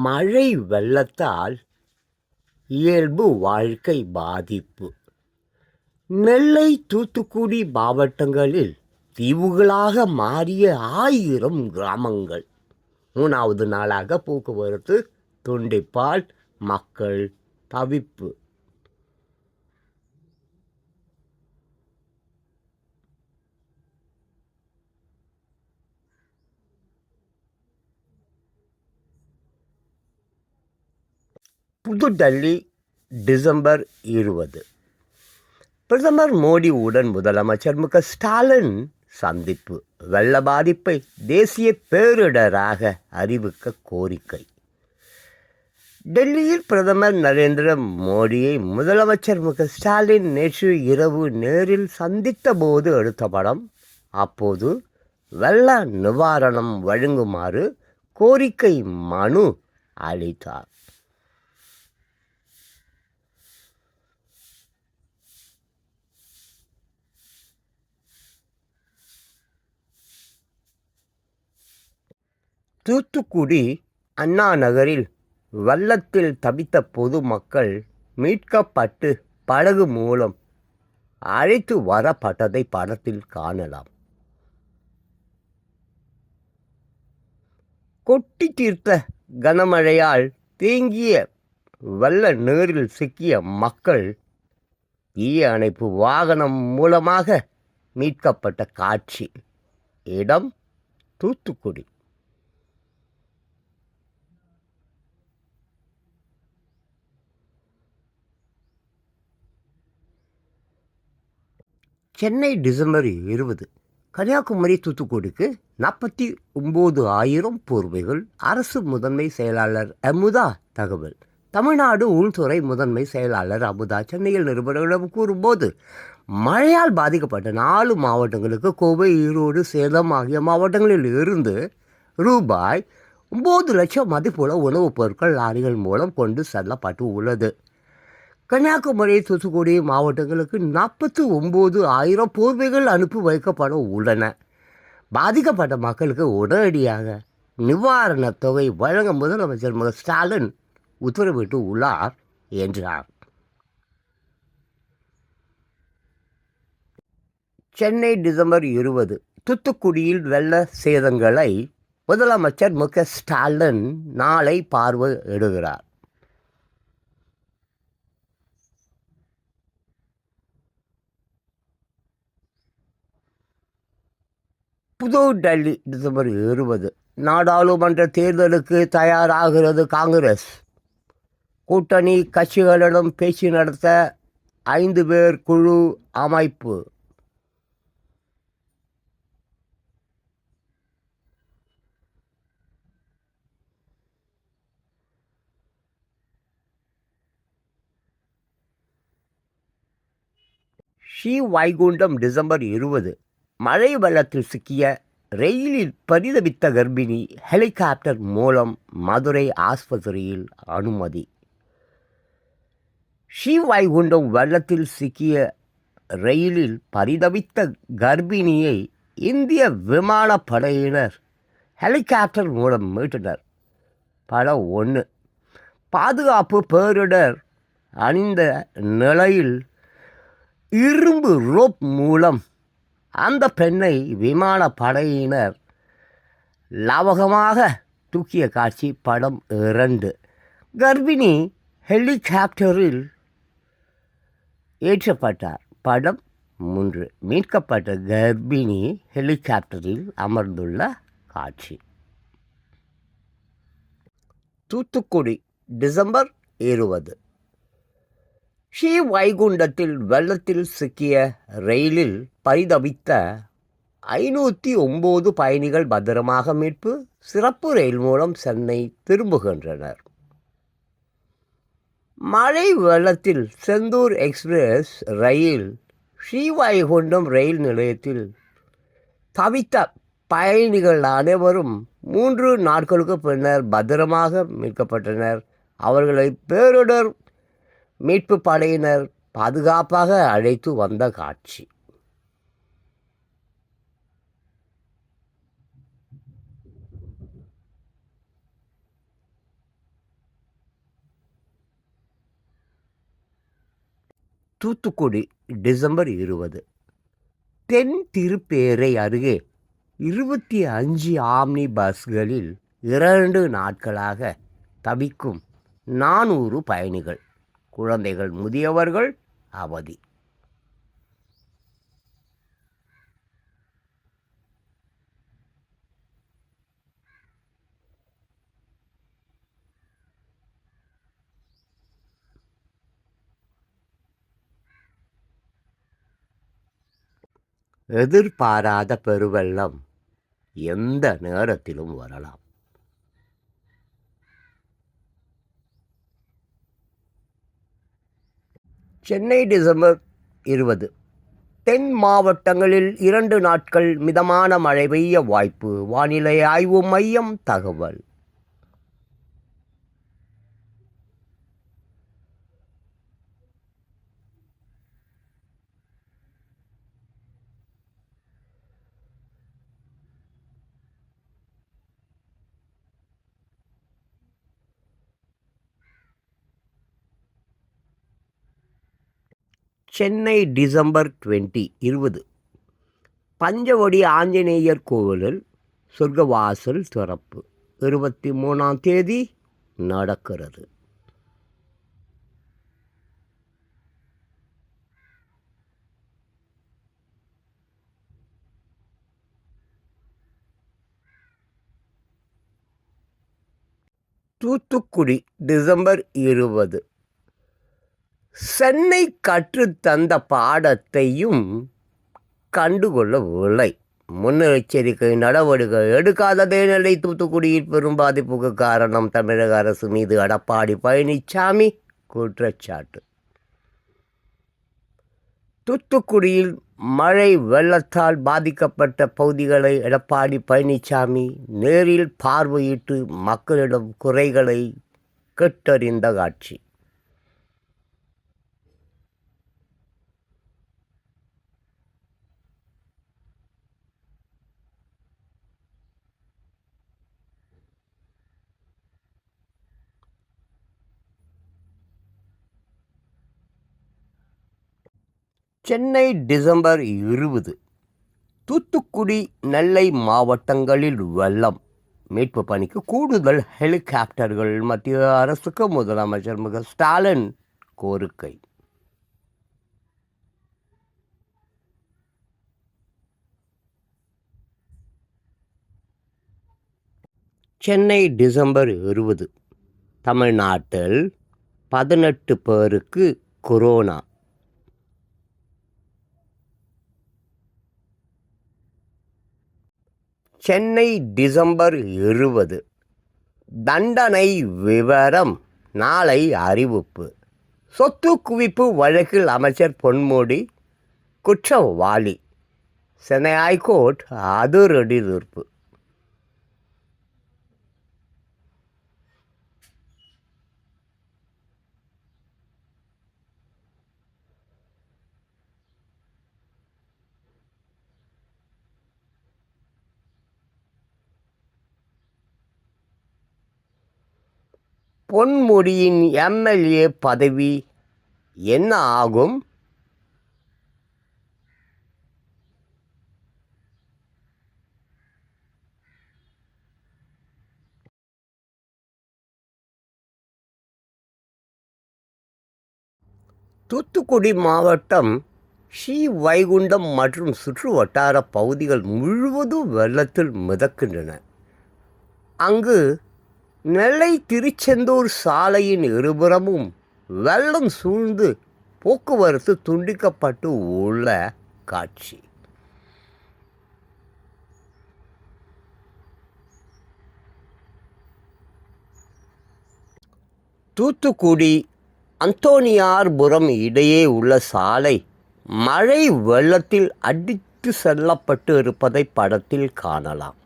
மழை வெள்ளத்தால் இயல்பு வாழ்க்கை பாதிப்பு. நெல்லை, தூத்துக்குடி மாவட்டங்களில் தீவுகளாக மாறிய 1000 கிராமங்கள். 3வது நாளாக போக்குவரத்து துண்டிப்பால் மக்கள் தவிப்பு. புதுடெல்லி, டிசம்பர் 20. பிரதமர் மோடியுடன் முதலமைச்சர் மு.க.ஸ்டாலின் சந்திப்பு. வெள்ள பாதிப்பை தேசிய பேரிடராக அறிவிக்க கோரிக்கை. டெல்லியில் பிரதமர் நரேந்திர மோடியை முதலமைச்சர் மு.க.ஸ்டாலின் நேற்று இரவு நேரில் சந்தித்த போது எடுத்த படம். அப்போது வெள்ள நிவாரணம் வழங்குமாறு கோரிக்கை மனு அளித்தார். தூத்துக்குடி அண்ணா நகரில் வெள்ளத்தில் தவித்த பொதுமக்கள் மீட்கப்பட்டு படகு மூலம் அழைத்து வரப்பட்டதை படத்தில் காணலாம். கொட்டி தீர்த்த கனமழையால் தேங்கிய வெள்ள நீரில் சிக்கிய மக்கள் தீய அணைப்பு வாகனம் மூலமாக மீட்கப்பட்ட காட்சி. இடம் தூத்துக்குடி. சென்னை, டிசம்பர் 20. கன்னியாகுமரி, தூத்துக்குடிக்கு 49,000 போர்வைகள். அரசு முதன்மை செயலாளர் அமுதா தகவல். தமிழ்நாடு உள்துறை முதன்மை செயலாளர் அமுதா சென்னையில் நிருபர்களிடம் கூறும்போது, மழையால் பாதிக்கப்பட்ட 4 மாவட்டங்களுக்கு கோவை, ஈரோடு, சேலம் ஆகிய மாவட்டங்களில் இருந்து ரூபாய் 9 லட்சம் மதிப்புள்ள உணவுப் பொருட்கள் லாரிகள் மூலம் கொண்டு செல்லப்பட்டு உள்ளது. கன்னியாகுமரி, தூத்துக்குடி மாவட்டங்களுக்கு 49,000 போர்வைகள் அனுப்பி வைக்கப்பட உள்ளன. பாதிக்கப்பட்ட மக்களுக்கு உடனடியாக நிவாரணத் தொகை வழங்க முதலமைச்சர் மு.க.ஸ்டாலின் உத்தரவிட்டு உள்ளார் என்றார். சென்னை, டிசம்பர் 20. தூத்துக்குடியில் வெள்ள சேதங்களை முதலமைச்சர் மு.க.ஸ்டாலின் நாளை பார்வையிடுகிறார். புதுடெல்லி, டிசம்பர் 20. நாடாளுமன்ற தேர்தலுக்கு தயாராகிறது காங்கிரஸ். கூட்டணி கட்சிகளிடம் பேச்சு நடத்த 5 பேர் குழு அமைப்பு. ஸ்ரீவைகுண்டம், டிசம்பர் 20. மழை வெள்ளத்தில் சிக்கிய ரயிலில் பரிதவித்த கர்ப்பிணி ஹெலிகாப்டர் மூலம் மதுரை ஆஸ்பத்திரியில் அனுமதி. ஸ்ரீவைகுண்டம் வெள்ளத்தில் சிக்கிய ரயிலில் பரிதவித்த கர்ப்பிணியை இந்திய விமானப்படையினர் ஹெலிகாப்டர் மூலம் மீட்டனர். படம் 1. பாதுகாப்பு பேரிடர் அணிந்த நிலையில் இரும்பு ரோப் மூலம் அந்த பெண்ணை விமானப்படையினர் லாவகமாக தூக்கிய காட்சி. படம் 2. கர்ப்பிணி ஹெலிகாப்டரில் ஏற்றப்பட்டார். படம் 3. மீட்கப்பட்ட கர்ப்பிணி ஹெலிகாப்டரில் அமர்ந்துள்ள காட்சி. தூத்துக்குடி, டிசம்பர் 20. ஸ்ரீவைகுண்டத்தில் வெள்ளத்தில் சிக்கிய ரயிலில் பரிதவித்த 509 பயணிகள் பத்திரமாக மீட்பு. சிறப்பு ரயில் மூலம் சென்னை திரும்புகின்றனர். மழை வெள்ளத்தில் செந்தூர் எக்ஸ்பிரஸ் ரயில் ஸ்ரீவைகுண்டம் ரயில் நிலையத்தில் தவித்த பயணிகள் அனைவரும் 3 நாட்களுக்கு பின்னர் பத்திரமாக மீட்கப்பட்டனர். அவர்களை பேரிடர் மீட்பு படையினர் பாதுகாப்பாக அழைத்து வந்த காட்சி. தூத்துக்குடி டிசம்பர் 20. தென் திருப்பேரை அருகே 25 ஆம்னி பஸ்களில் 2 நாட்களாக தவிக்கும் 400 பயணிகள், குழந்தைகள், முதியவர்கள் அவதி. எதிர்பாராத பெருவெள்ளம் எந்த நேரத்திலும் வரலாம். சென்னை டிசம்பர் 20. தென் மாவட்டங்களில் 2 நாட்கள் மிதமான மழை பெய்ய வாய்ப்பு. வானிலை ஆய்வு மையம் தகவல். சென்னை டிசம்பர் 20. பஞ்சவடி ஆஞ்சநேயர் கோவிலில் சொர்க்கவாசல் திறப்பு 23ஆம் தேதி நடக்கிறது. தூத்துக்குடி டிசம்பர் 20. சென்னை கற்றுத்தந்த பாடத்தையும் கண்டுகொள்ளவில்லை. முன்னெச்சரிக்கை நடவடிக்கை எடுக்காததே நிலை தூத்துக்குடியில் பெரும் பாதிப்புக்கு காரணம். தமிழக அரசு மீது எடப்பாடி பழனிசாமி குற்றச்சாட்டு. தூத்துக்குடியில் மழை வெள்ளத்தால் பாதிக்கப்பட்ட பகுதிகளை எடப்பாடி பழனிசாமி நேரில் பார்வையிட்டு மக்களிடம் குறைகளை கேட்டறிந்த காட்சி. சென்னை டிசம்பர் 20. தூத்துக்குடி, நெல்லை மாவட்டங்களில் வெள்ளம். மீட்பு பணிக்கு கூடுதல் ஹெலிகாப்டர்கள் மத்திய அரசுக்கு முதலமைச்சர் மு க ஸ்டாலின் கோரிக்கை. சென்னை டிசம்பர் 20. தமிழ்நாட்டில் 18 பேருக்கு கொரோனா. சென்னை டிசம்பர் 20. தண்டனை விவரம் நாளை அறிவிப்பு. சொத்து குவிப்பு வழக்கில் அமைச்சர் பொன்முடி குற்றவாளி. சென்னை ஹைகோர்ட் அதிரடி தீர்ப்பு. பொன்முடியின் எம்எல்ஏ பதவி என்ன ஆகும்? தூத்துக்குடி மாவட்டம் ஸ்ரீவைகுண்டம் மற்றும் சுற்று வட்டார பகுதிகள் முழுவதும் வெள்ளத்தில் மிதக்கின்றன. அங்கு நெல்லை திருச்செந்தூர் சாலையின் இருபுறமும் வெள்ளம் சூழ்ந்து போக்குவரத்து துண்டிக்கப்பட்டு உள்ள காட்சி. தூத்துக்குடி அந்தோனியார்புரம் இடையே உள்ள சாலை மழை வெள்ளத்தில் அடித்து செல்லப்பட்டு இருப்பதை படத்தில் காணலாம்.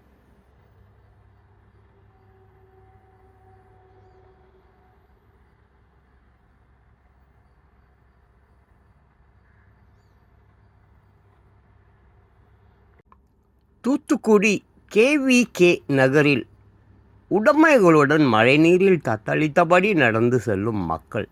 தூத்துக்குடி KVK நகரில் உடைமைகளுடன் மழைநீரில் தத்தளித்தபடி நடந்து செல்லும் மக்கள்.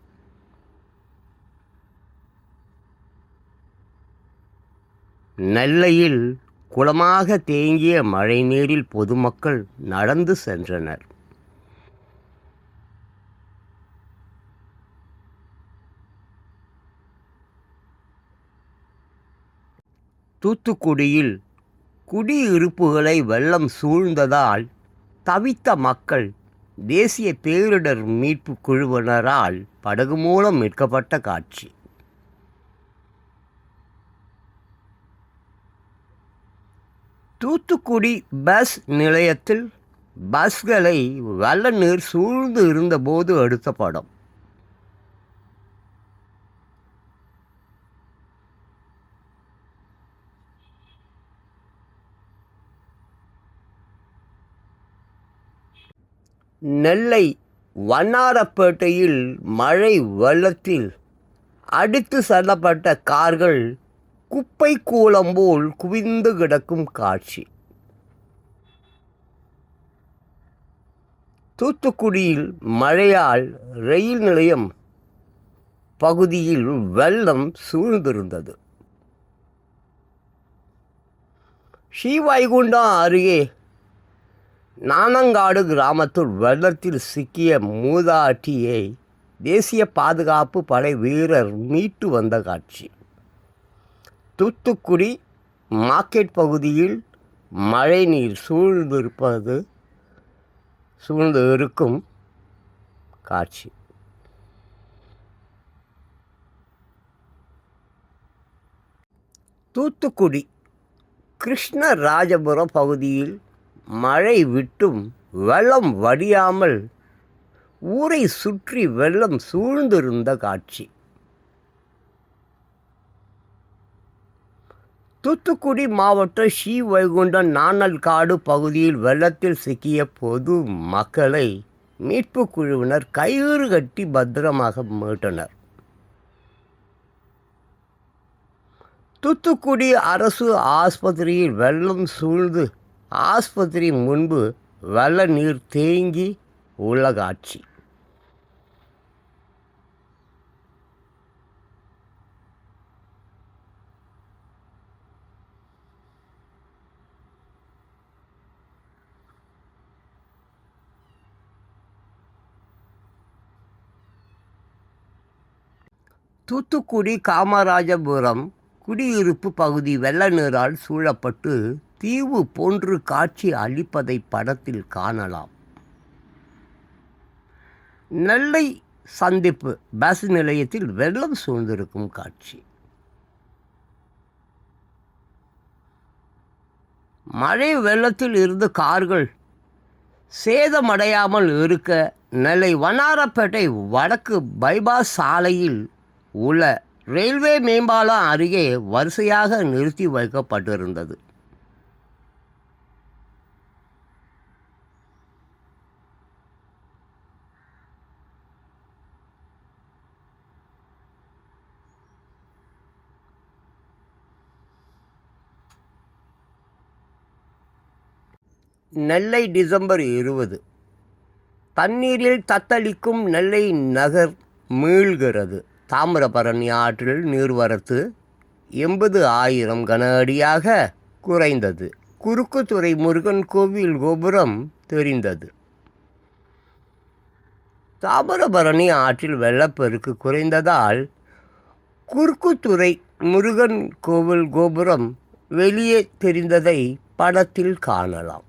நெல்லையில் குளமாக தேங்கிய மழைநீரில் பொதுமக்கள் நடந்து சென்றனர். தூத்துக்குடியில் குடியிருப்புகளை வெள்ளம் சூழ்ந்ததால் தவித்த மக்கள் தேசிய பேரிடர் மீட்பு குழுவினரால் படகு மூலம் மீட்கப்பட்ட காட்சி. தூத்துக்குடி பஸ் நிலையத்தில் பஸ்களை வெள்ள நீர் சூழ்ந்து இருந்தபோது எடுத்த படம். நெல்லை வண்ணாரப்பேட்டையில் மழை வெள்ளத்தில் அடித்து செல்லப்பட்ட கார்கள் குப்பை கூளம் போல் குவிந்து கிடக்கும் காட்சி. தூத்துக்குடியில் மழையால் ரயில் நிலையம் பகுதியில் வெள்ளம் சூழ்ந்திருந்தது. ஸ்ரீவைகுண்டம் அருகே நானங்காடு கிராமத்தில் வெள்ளத்தில் சிக்கிய மூதாட்டியை தேசிய பாதுகாப்பு படை வீரர் மீட்டு வந்த காட்சி. தூத்துக்குடி மார்க்கெட் பகுதியில் மழை நீர் சூழ்ந்து இருக்கும் காட்சி. தூத்துக்குடி கிருஷ்ணராஜபுரம் பகுதியில் மழை விட்டும் வெள்ளம் வடியாமல் ஊரை சுற்றி வெள்ளம் சூழ்ந்திருந்த காட்சி. தூத்துக்குடி மாவட்டம் ஸ்ரீவைகுண்டம் நாணல்காடு பகுதியில் வெள்ளத்தில் சிக்கிய பொது மக்களை மீட்பு குழுவினர் கயிறு கட்டி பத்திரமாக மீட்டனர். தூத்துக்குடி அரசு ஆஸ்பத்திரியில் வெள்ளம் சூழ்ந்து ஆஸ்பத்திரி முன்பு வெள்ள நீர் தேங்கி உள்ள காட்சி. தூத்துக்குடி காமராஜபுரம் குடியிருப்பு பகுதி வெள்ள நீரால் சூழப்பட்டு தீவு போன்று காட்சி அளிப்பதை படத்தில் காணலாம். நெல்லை சந்திப்பு பஸ் நிலையத்தில் வெள்ளம் சூழ்ந்திருக்கும் காட்சி. மழை வெள்ளத்தில் இருந்து கார்கள் சேதமடையாமல் இருக்க நெல்லை வண்ணாரப்பேட்டை வடக்கு பைபாஸ் சாலையில் உள்ள ரயில்வே மேம்பாலம் அருகே வரிசையாக நிறுத்தி வைக்கப்பட்டிருந்தது. நெல்லை டிசம்பர் 20. தண்ணீரில் தத்தளிக்கும் நெல்லை நகர் மீள்கிறது. தாமிரபரணி ஆற்றில் நீர்வரத்து 80,000 கன அடியாக குறைந்தது. குறுக்குத்துறை முருகன் கோவில் கோபுரம் தெரிந்தது. தாமிரபரணி ஆற்றில் வெள்ளப்பெருக்கு குறைந்ததால் குறுக்குத்துறை முருகன் கோவில் கோபுரம் வெளியே தெரிந்ததை படத்தில் காணலாம்.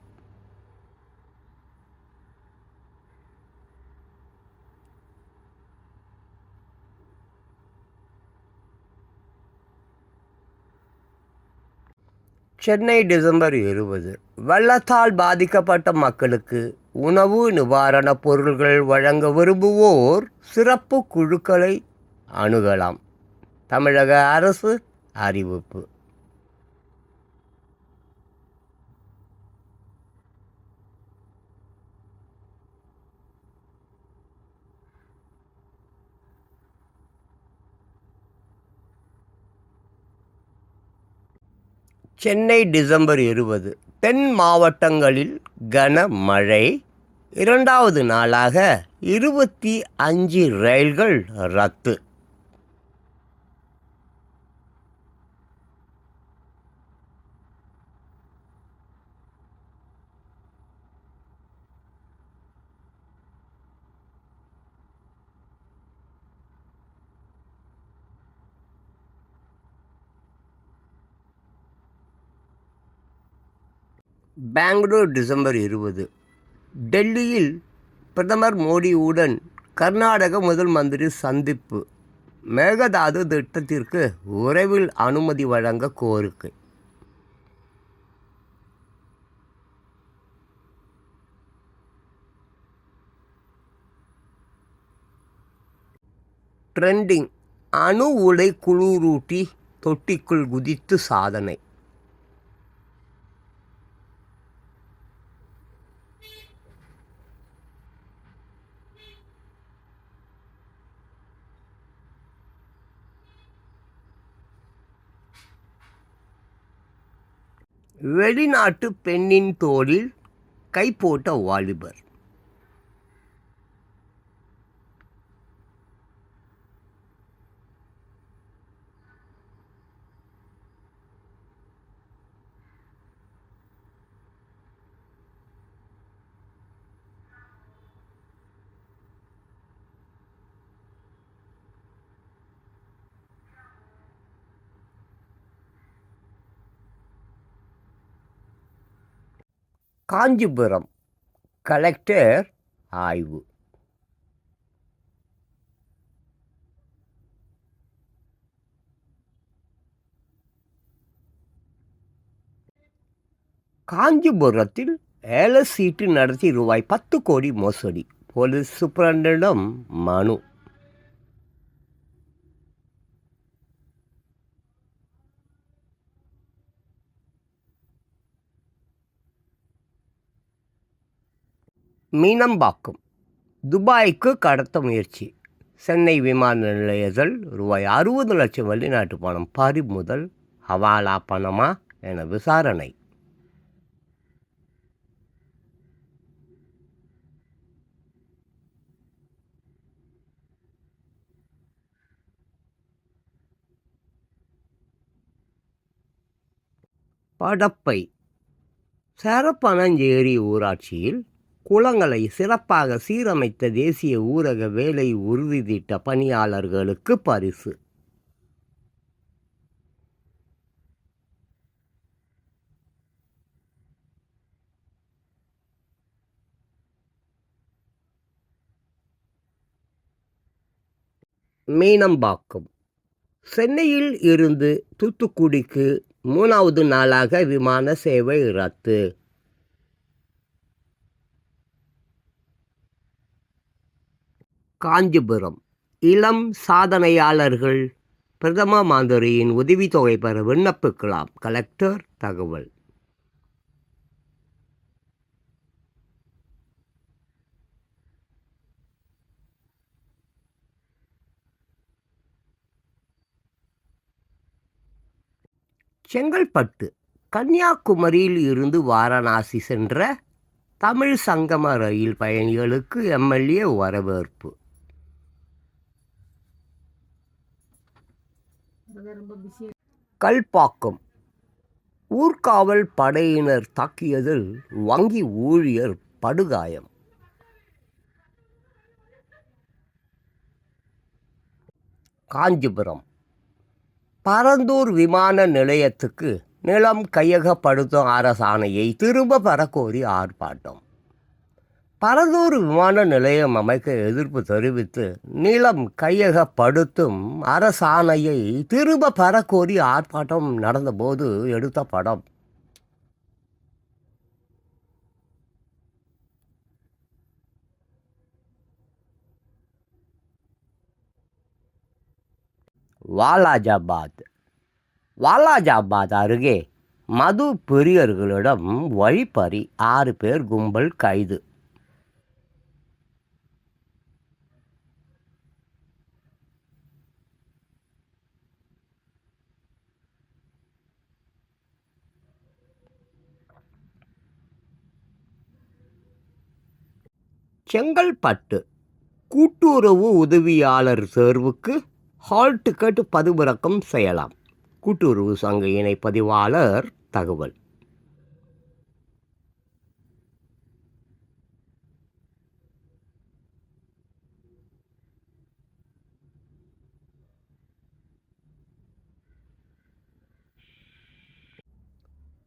சென்னை டிசம்பர் 20. வெள்ளத்தால் பாதிக்கப்பட்ட மக்களுக்கு உணவு நிவாரணப் பொருட்கள் வழங்க விரும்புவோர் சிறப்பு குழுக்களை அணுகலாம். தமிழக அரசு அறிவிப்பு. சென்னை டிசம்பர் 20. தென் மாவட்டங்களில் கனமழை. 2வது நாளாக 25 ரயில்கள் ரத்து. பெங்களூர் டிசம்பர் 20. டெல்லியில் பிரதமர் மோடியுடன் கர்நாடக முதல் மந்திரி சந்திப்பு. மேகதாது திட்டத்திற்கு விரைவில் அனுமதி வழங்க கோரிக்கை. ட்ரெண்டிங்: அணு உலை குளிரூட்டி தொட்டிக்குள் குதித்து சாதனை. வெளிநாட்டு பெண்ணின் தோளில் கை போட்ட வாலிபர். காஞ்சிபுரம் கலெக்டர் ஆய்வு. காஞ்சிபுரத்தில் ஏல சீட்டு நடத்தி ரூபாய் 10 கோடி மோசடி. போலீஸ் சூப்பரண்டிடம் மனு. மீனம்பாக்கம் துபாய்க்கு கடத்த முயற்சி. சென்னை விமான நிலையத்தில் ரூபாய் 60 லட்சம் வெளிநாட்டு பணம் பறிமுதல். ஹவாலா பணமா என விசாரணை. படப்பை சேரப்பனஞ்சேரி ஊராட்சியில் குளங்களை சிறப்பாக சீரமைத்த தேசிய ஊரக வேலை உறுதி திட்ட பணியாளர்களுக்கு பரிசு. மீனம்பாக்கம் சென்னையில் இருந்து தூத்துக்குடிக்கு 3வது நாளாக விமான சேவை ரத்து. காஞ்சிபுரம் இளம் சாதனையாளர்கள் பிரதம மந்திரியின் உதவித்தொகை பெற விண்ணப்பிக்கலாம். கலெக்டர் தகவல். செங்கல்பட்டு கன்னியாகுமரியில் இருந்து வாரணாசி சென்ற தமிழ் சங்கம ரயில் பயணிகளுக்கு எம்எல்ஏ வரவேற்பு. கல்பாக்கம் ஊர்காவல் படையினர் தாக்கியதில் வங்கி ஊழியர் படுகாயம். காஞ்சிபுரம் பரந்தூர் விமான நிலையத்துக்கு நிலம் கையகப்படுத்தும் அரசாணையை திரும்ப பெறக்கோரி ஆர்ப்பாட்டம். பரந்தூர் விமான நிலையம் அமைக்க எதிர்ப்பு தெரிவித்து நிலம் கையகப்படுத்தும் அரசாணையை திரும்ப பெறக்கோரி ஆர்ப்பாட்டம் நடந்தபோது எடுத்த படம். வாலாஜாபாத் அருகே மது பிரியர்களிடம் வழிப்பறி. 6 பேர் கும்பல் கைது. செங்கல்பட்டு கூட்டுறவு உதவியாளர் தேர்வுக்கு ஹால் டிக்கெட் பதிவிறக்கம் செய்யலாம். கூட்டுறவு சங்க இணை பதிவாளர் தகவல்.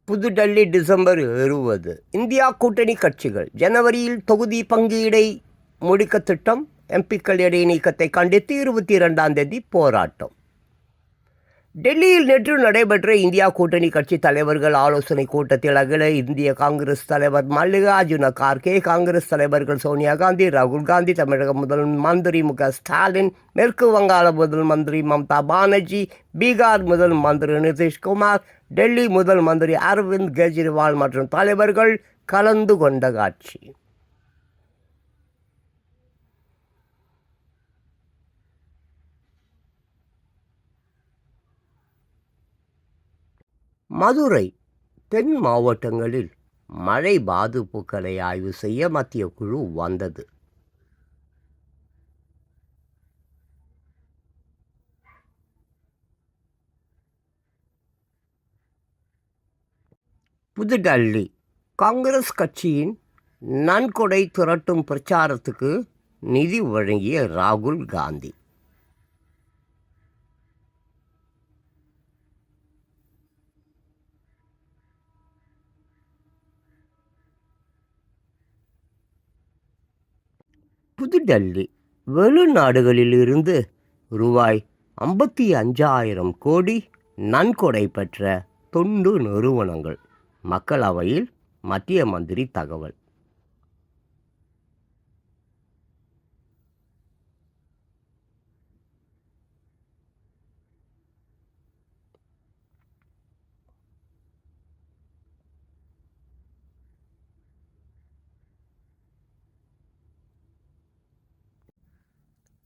புதுடெல்லி டிசம்பர் 20. இந்தியா கூட்டணி கட்சிகள் ஜனவரியில் தொகுதி பங்கீடை முடிக்க திட்டம். எம்பிக்கள் இடைநீக்கத்தை கண்டித்து 22ஆம் தேதி போராட்டம். டெல்லியில் நேற்று நடைபெற்ற இந்தியா கூட்டணி கட்சி தலைவர்கள் ஆலோசனை கூட்டத்தில் அகில இந்திய காங்கிரஸ் தலைவர் மல்லிகார்ஜுன கார்கே, காங்கிரஸ் தலைவர்கள் சோனியா காந்தி, ராகுல் காந்தி, தமிழக முதல் மந்திரி ஸ்டாலின், மேற்கு வங்காள முதல் மந்திரி மம்தா பானர்ஜி, பீகார் முதல் மந்திரி நிதிஷ்குமார், டெல்லி முதல் மந்திரி அரவிந்த் கெஜ்ரிவால் மற்றும் தலைவர்கள் கலந்து கொண்ட காட்சி. மதுரை, தென் மாவட்டங்களில் மழை பாதிப்புகளை ஆய்வு செய்ய மத்திய குழு வந்தது. புதுடெல்லி, காங்கிரஸ் கட்சியின் நன்கொடை திரட்டும் பிரச்சாரத்துக்கு நிதி வழங்கிய ராகுல் காந்தி. புதுடெல்லி, வெளிநாடுகளிலிருந்து ரூபாய் 55,000 கோடி நன்கொடை பெற்ற தொண்டு நிறுவனங்கள். மக்களவையில் மத்திய மந்திரி தகவல்.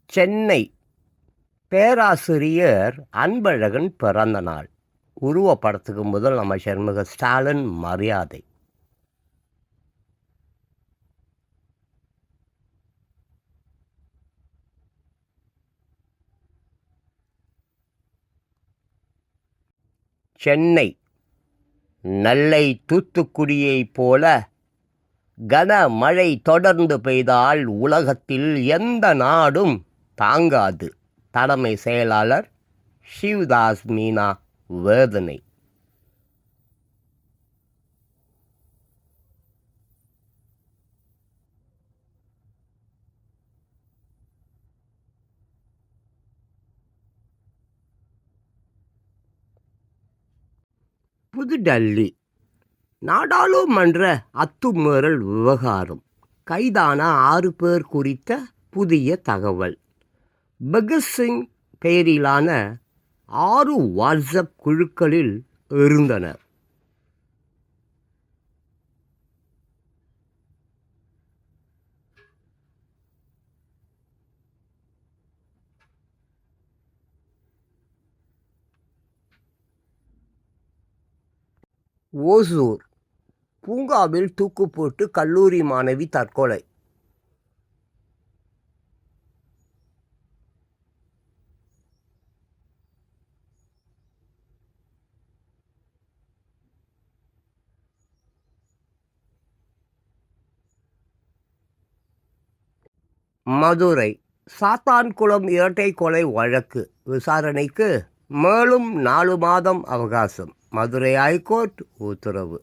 சென்னை, பேராசிரியர் அன்பழகன் பிறந்த நாள். உருவப்படத்துக்கு முதலமைச்சர் ஸ்டாலின் மரியாதை. சென்னை, நெல்லை, தூத்துக்குடியைப் போல கனமழை தொடர்ந்து பெய்தால் உலகத்தில் எந்த நாடும் தாங்காது. தலைமை செயலாளர் சிவ்தாஸ் மீனா வேதனை. புதுடெல்லி, நாடாளுமன்ற அத்துமீறல் விவகாரம். கைதான 6 பேர் குறித்த புதிய தகவல். பகத்சிங் பெயரிலான 6 வாட்ஸ்அப் குழுக்களில் இருந்தனர். ஓசூர், பூங்காவில் தூக்கு போட்டு கல்லூரி மாணவி தற்கொலை. மதுரை, சாத்தான்குளம் இரட்டை கொலை வழக்கு விசாரணைக்கு மேலும் 4 மாதம் அவகாசம். மதுரை ஐகோர்ட் உத்தரவு.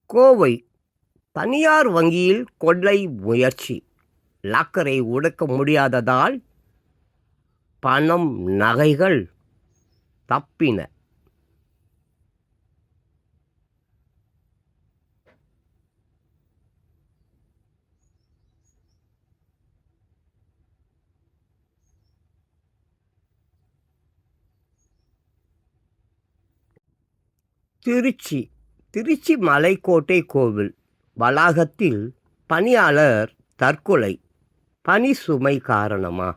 கோவை, தனியார் வங்கியில் கொள்ளை முயற்சி. லாக்கரை உடைக்க முடியாததால் பணம், நகைகள் தப்பின. திருச்சி, திருச்சி மலைக்கோட்டை கோவில் வளாகத்தில் பணியாளர் தற்கொலை. பணி சுமை காரணமா?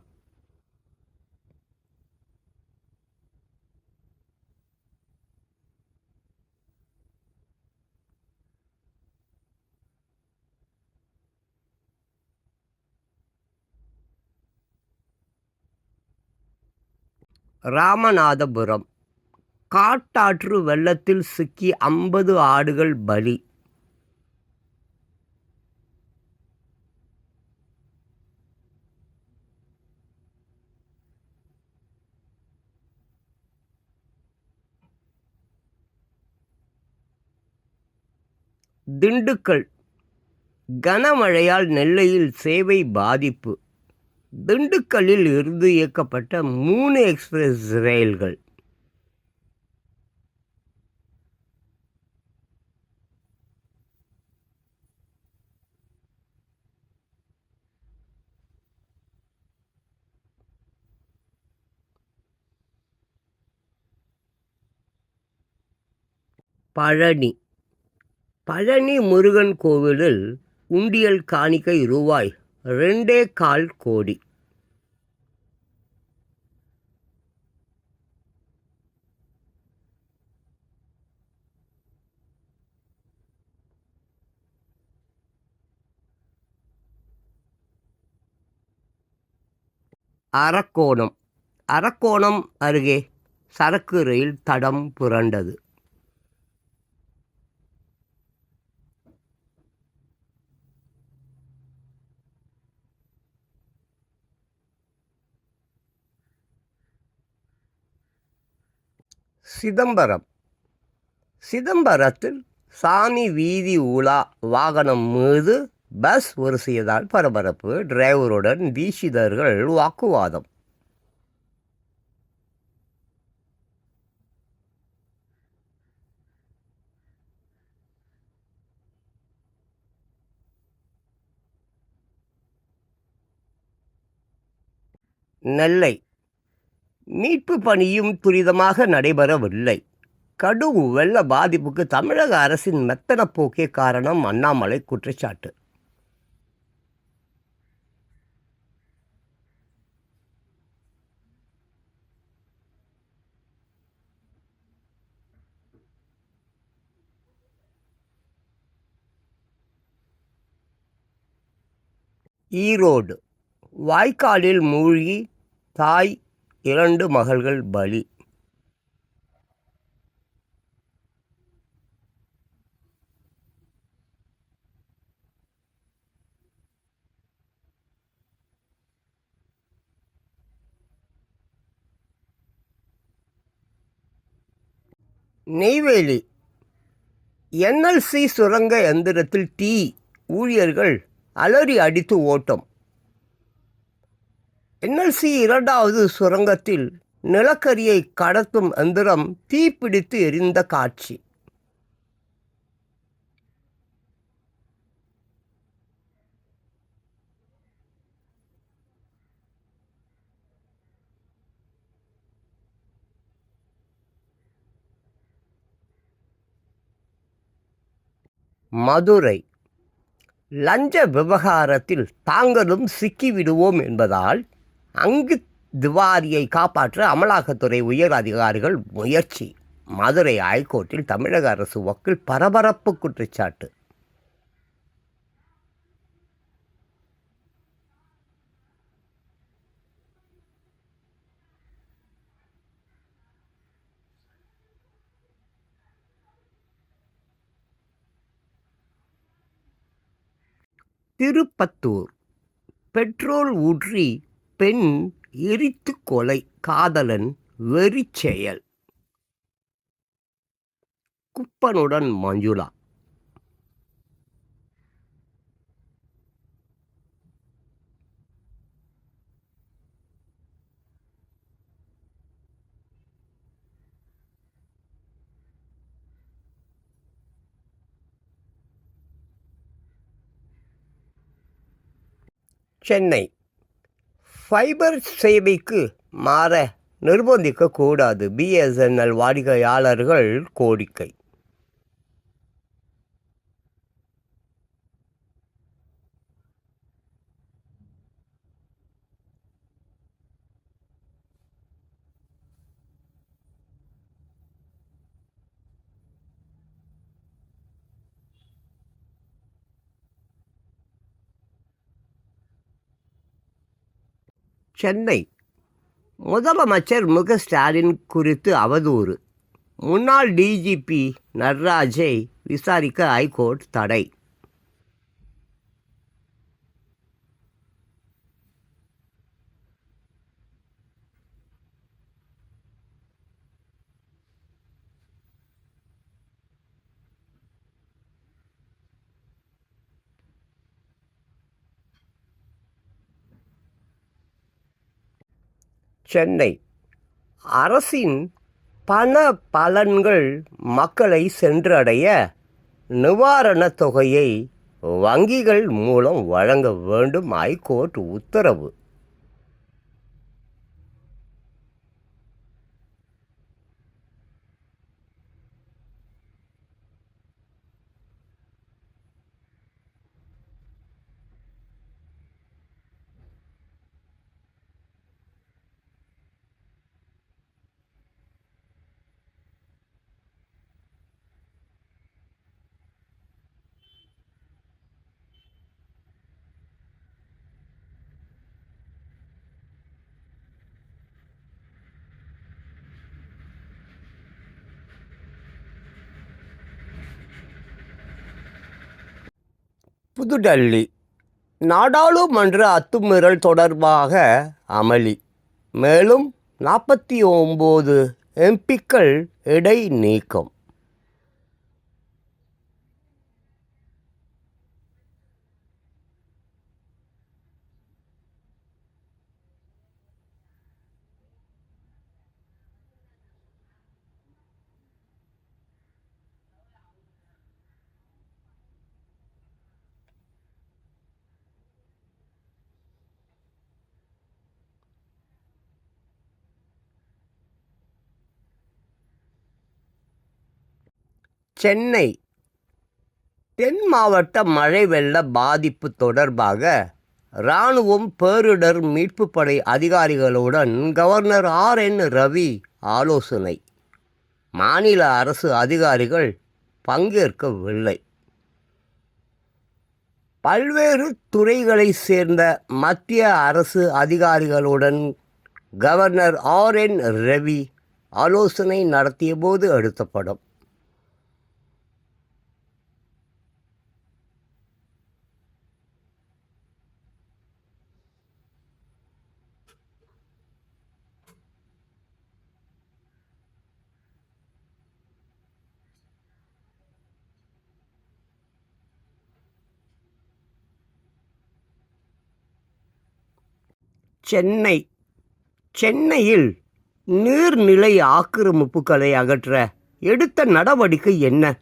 ராமநாதபுரம், காட்டாற்று வெள்ளத்தில் சிக்கி 50 ஆடுகள் பலி. திண்டுக்கல் கனமழையால் நெல்லையில் சேவை பாதிப்பு. திண்டுக்கல்லில் இருந்து இயக்கப்பட்ட 3 எக்ஸ்பிரஸ் ரயில்கள் பழனி பழனி முருகன் கோவிலில் உண்டியல் காணிக்கை ரூபாய் 2.25 கோடி. அரக்கோணம் அருகே சரக்கு ரயில் தடம் புரண்டது. சிதம்பரத்தில் சாமி வீதி உலா வாகனம் மீது பஸ் உரசியதால் பரபரப்பு. டிரைவருடன் தீட்சிதர்கள் வாக்குவாதம். நெல்லை மீட்பு பணியும் துரிதமாக நடைபெறவில்லை. கடும் வெள்ள பாதிப்புக்கு தமிழக அரசின் மெத்தன போக்கே காரணம். அண்ணாமலை குற்றச்சாட்டு. ஈரோடு வாய்க்காலில் மூழ்கி தாய் 2 மகள்கள் பலி. நெய்வேலி என்எல்சி சுரங்க எந்திரத்தில் தீ, ஊழியர்கள் அலறி அடித்து ஓட்டம். என்எல்சி 2வது சுரங்கத்தில் நிலக்கரியை கடத்தும் எந்திரம் தீப்பிடித்து எரிந்த காட்சி. மதுரை லஞ்ச விவகாரத்தில் தாங்களும் சிக்கிவிடுவோம் என்பதால் அங்கித் திவாரியை காப்பாற்ற அமலாக்கத்துறை உயர் அதிகாரிகள் முயற்சி. மதுரை ஹைகோர்ட்டில் தமிழக அரசு வக்கீல் பரபரப்பு குற்றச்சாட்டு. திருப்பத்தூர் பெட்ரோல் ஊற்றி பெண் எரித்து கொலை, காதலன் வெறிச்செயல். குப்பனுடன் மஞ்சுளா. சென்னை ஃபைபர் சேவைக்கு மாற நிர்பந்திக்கக்கூடாது, பிஎஸ்என்எல் வாடிக்கையாளர்கள் கோரிக்கை. சென்னை முதலமைச்சர் மு க ஸ்டாலின் குறித்து அவதூறு. முன்னாள் டிஜிபி நடராஜை விசாரிக்க ஐகோர்ட் தடை. சென்னை அரசின் பண பலன்கள் மக்களை சென்றடைய நிவாரணத் தொகையை வங்கிகள் மூலம் வழங்க வேண்டும் ஐகோர்ட் உத்தரவு. புதுடெல்லி நாடாளுமன்ற அத்துமீறல் தொடர்பாக அமளி. மேலும் 49 எம்பிக்கள் இடைநீக்கம். சென்னை தென் மாவட்ட மழை வெள்ள பாதிப்பு தொடர்பாக இராணுவம் பேரிடர் மீட்புப் படை அதிகாரிகளுடன் கவர்னர் RN ரவி ஆலோசனை. மாநில அரசு அதிகாரிகள் பங்கேற்கவில்லை. பல்வேறு துறைகளைச் சேர்ந்த மத்திய அரசு அதிகாரிகளுடன் கவர்னர் RN ரவி ஆலோசனை நடத்தியபோது எடுத்த படம். சென்னையில் நீர்நிலை ஆக்கிரமிப்புகளை அகற்ற எடுத்த நடவடிக்கை என்ன?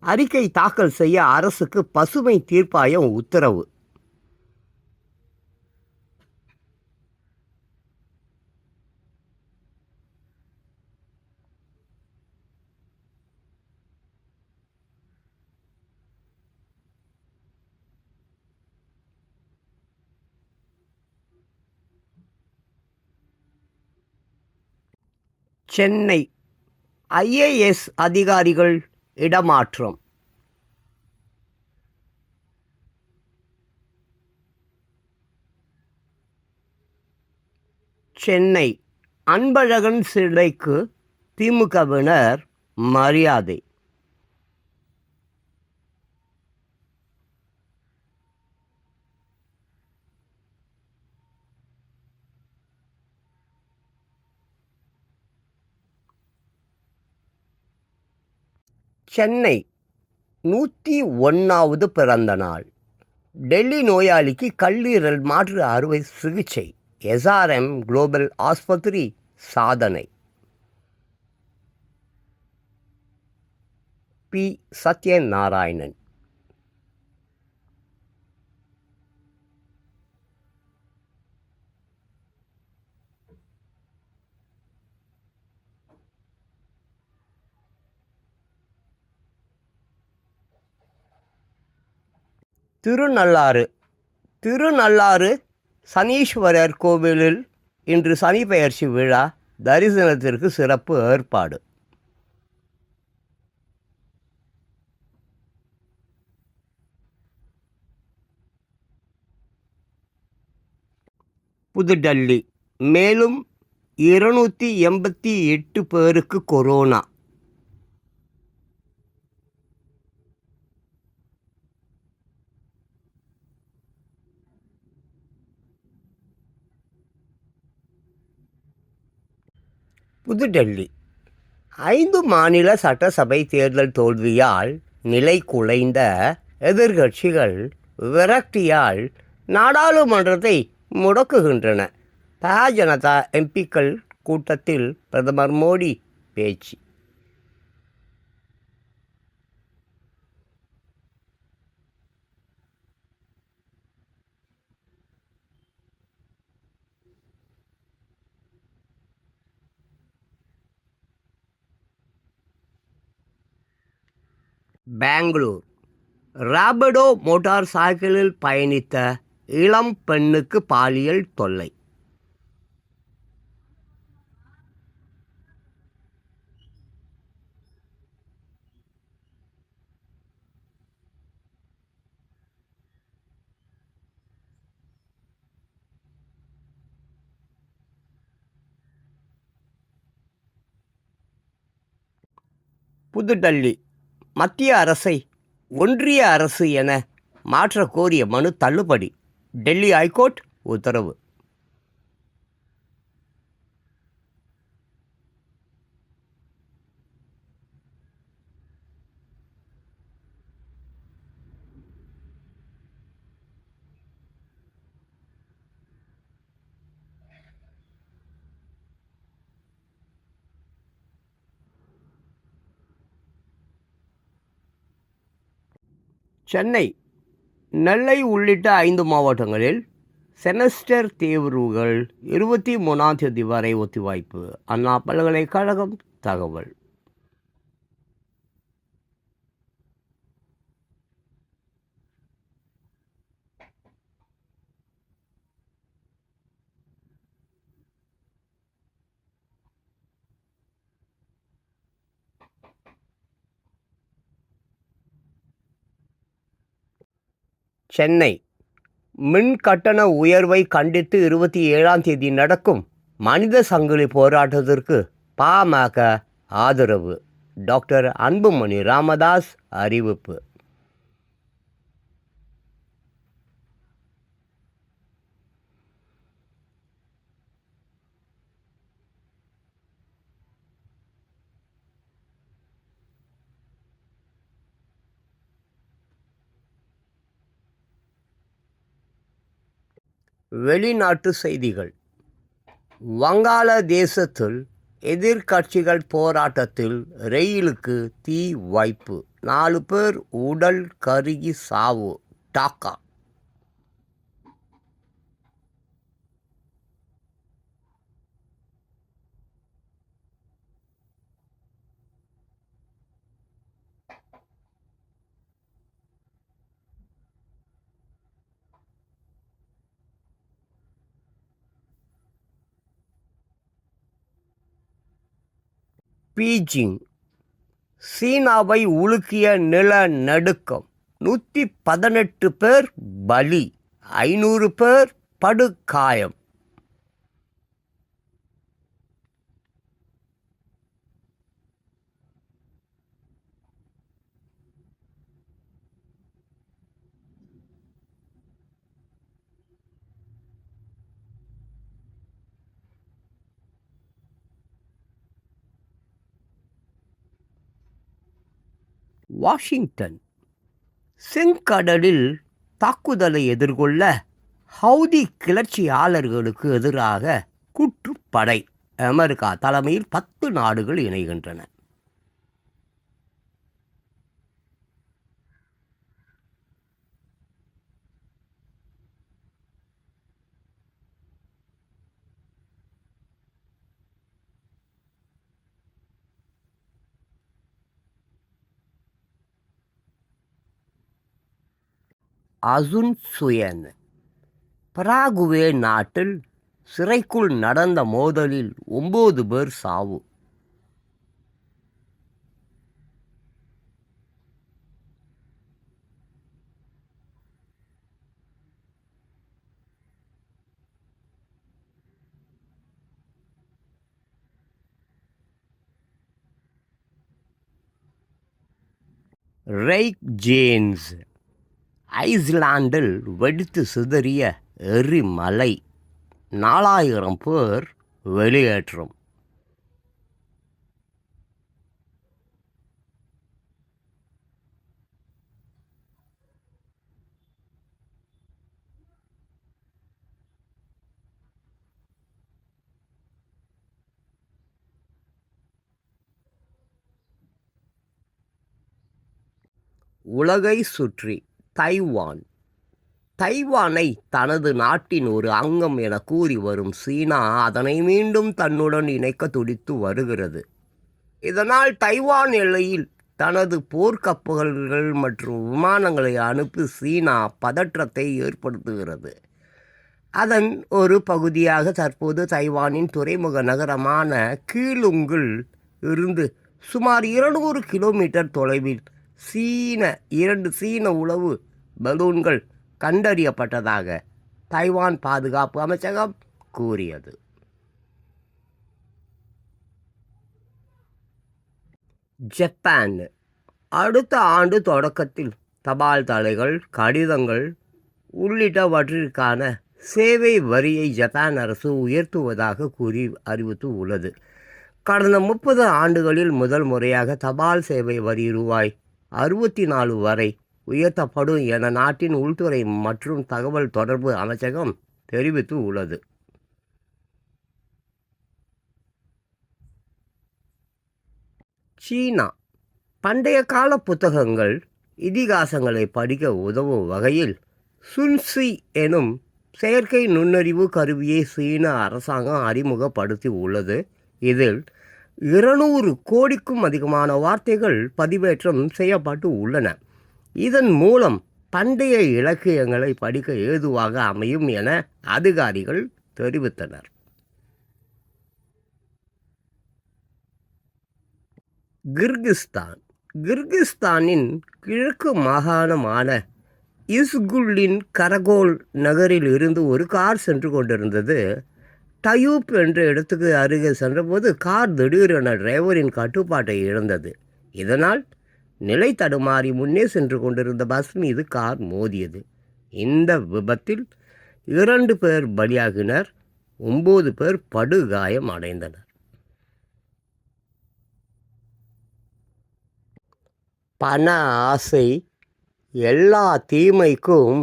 அறிக்கை தாக்கல் செய்ய அரசுக்கு பசுமை தீர்ப்பாயம் உத்தரவு. சென்னை IAS அதிகாரிகள் இடமாற்றம். சென்னை அன்பழகன் சிலைக்கு திமுகவினர் மரியாதை. சென்னை 101வது பிறந்த நாள். டெல்லி நோயாளிக்கு கல்லீரல் மாற்று அறுவை சிகிச்சை. SRM குளோபல் ஆஸ்பத்திரி சாதனை. P. சத்யநாராயணன். திருநள்ளாறு சனீஸ்வரர் கோவிலில் இன்று சனி பெயர்ச்சி விழா. தரிசனத்திற்கு சிறப்பு ஏற்பாடு. புதுடெல்லி மேலும் 288 பேருக்கு கொரோனா. புதுடெல்லி 5 மாநில சட்டசபை தேர்தல் தோல்வியால் நிலை குலைந்த எதிர்க்கட்சிகள் விரக்தியால் நாடாளுமன்றத்தை முடக்குகின்றன. ஜனதா எம்பிக்கள் கூட்டத்தில் பிரதமர் மோடி பேச்சு. பெங்களூர் ராபிடோ மோட்டார் சைக்கிளில் பயணித்த இளம் பெண்ணுக்கு பாலியல் தொல்லை. புதுடெல்லி மத்திய அரசை ஒன்றிய அரசு என மாற்ற கோரிய மனு தள்ளுபடி. டெல்லி ஐகோர்ட் உத்தரவு. சென்னை நெல்லை உள்ளிட்ட 5 மாவட்டங்களில் செமஸ்டர் தேர்வுகள் 23ஆம் தேதி வரை ஒத்திவைப்பு. அண்ணா பல்கலைக்கழகம் தகவல். சென்னை மின் கட்டண உயர்வை கண்டித்து 27ஆம் தேதி நடக்கும் மனித சங்கிலி போராட்டத்திற்கு பாமக ஆதரவு. டாக்டர் அன்புமணி ராமதாஸ் அறிவிப்பு. வெளிநாட்டு செய்திகள். வங்காளதேசத்தில் எதிர்க்கட்சிகள் போராட்டத்தில் ரயிலுக்கு தீ வைப்பு. 4 பேர் உடல் கருகி சாவு. டாக்கா. பீஜிங் சீனாவை உலுக்கிய நிலநடுக்கம். 118 பேர் பலி, 500 பேர் படுகாயம். வாஷிங்டன் செங்கடலில் தாக்குதலை எதிர்கொள்ள ஹவுதி கிளர்ச்சியாளர்களுக்கு எதிராக கூட்டுப்படை. அமெரிக்கா தலைமையில் 10 நாடுகள் இணைகின்றன. அசுன்சுயன் பராகுவே நாட்டில் சிறைக்குள் நடந்த மோதலில் 9 பேர் சாவு. ரெய்க் ஜேன்ஸ் ஐஸ்லாண்டில் வெடித்து சிதறிய எரிமலை. 4000 பேர் வெளியேற்றம். உலகை சுற்றி தைவான் தைவானை தனது நாட்டின் ஒரு அங்கம் என கூறி வரும் சீனா அதனை மீண்டும் தன்னுடன் இணைக்க துடித்து வருகிறது. இதனால் தைவான் எல்லையில் தனது போர்க்கப்பல்கள் மற்றும் விமானங்களை அனுப்பி சீனா பதற்றத்தை ஏற்படுத்துகிறது. அதன் ஒரு பகுதியாக தற்போது தைவானின் துறைமுக நகரமான கீலுங்கில் இருந்து சுமார் 200 கிலோமீட்டர் தொலைவில் இரண்டு சீன உளவு பலூன்கள் கண்டறியப்பட்டதாக தைவான் பாதுகாப்பு அமைச்சகம் கூறியது. ஜப்பான் அடுத்த ஆண்டு தொடக்கத்தில் தபால் தலைகள், கடிதங்கள் உள்ளிட்டவற்றிற்கான சேவை வரியை ஜப்பான் அரசு உயர்த்துவதாக கூறி அறிவித்து உள்ளது. கடந்த 30 ஆண்டுகளில் முதல் முறையாக தபால் சேவை வரி ரூபாய் 64 வரை உயர்த்தப்படும் என நாட்டின் உள்துறை மற்றும் தகவல் தொடர்பு அமைச்சகம் தெரிவித்து உள்ளது. சீனா பண்டைய கால புத்தகங்கள், இதிகாசங்களை படிக்க உதவும் வகையில் சுன்சி எனும் செயற்கை நுண்ணறிவு கருவியை சீன அரசாங்கம் அறிமுகப்படுத்தி உள்ளது. இதில் 200 கோடிக்கும் அதிகமான வார்த்தைகள் பதிவேற்றம் செய்யப்பட்டு உள்ளன. இதன் மூலம் பண்டைய இலக்கியங்களை படிக்க ஏதுவாக அமையும் என அதிகாரிகள் தெரிவித்தனர். கிர்கிஸ்தானின் கிழக்கு மாகாணமான இஸ்குலின் கரகோல் நகரில் இருந்து ஒரு கார் சென்று கொண்டிருந்தது. டயூப் என்ற இடத்துக்கு அருகே சென்றபோது கார் திடீரென டிரைவரின் கட்டுப்பாட்டை இழந்தது. இதனால் நிலை தடுமாறி முன்னே சென்று கொண்டிருந்த பஸ் மீது கார் மோதியது. இந்த விபத்தில் 2 பேர் பலியாகினர், 9 பேர் படுகாயம் அடைந்தனர். பண ஆசை எல்லா தீமைக்கும்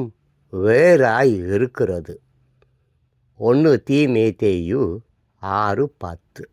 வேறாய் இருக்கிறது. 1 தீமோத்தேயு 6:10.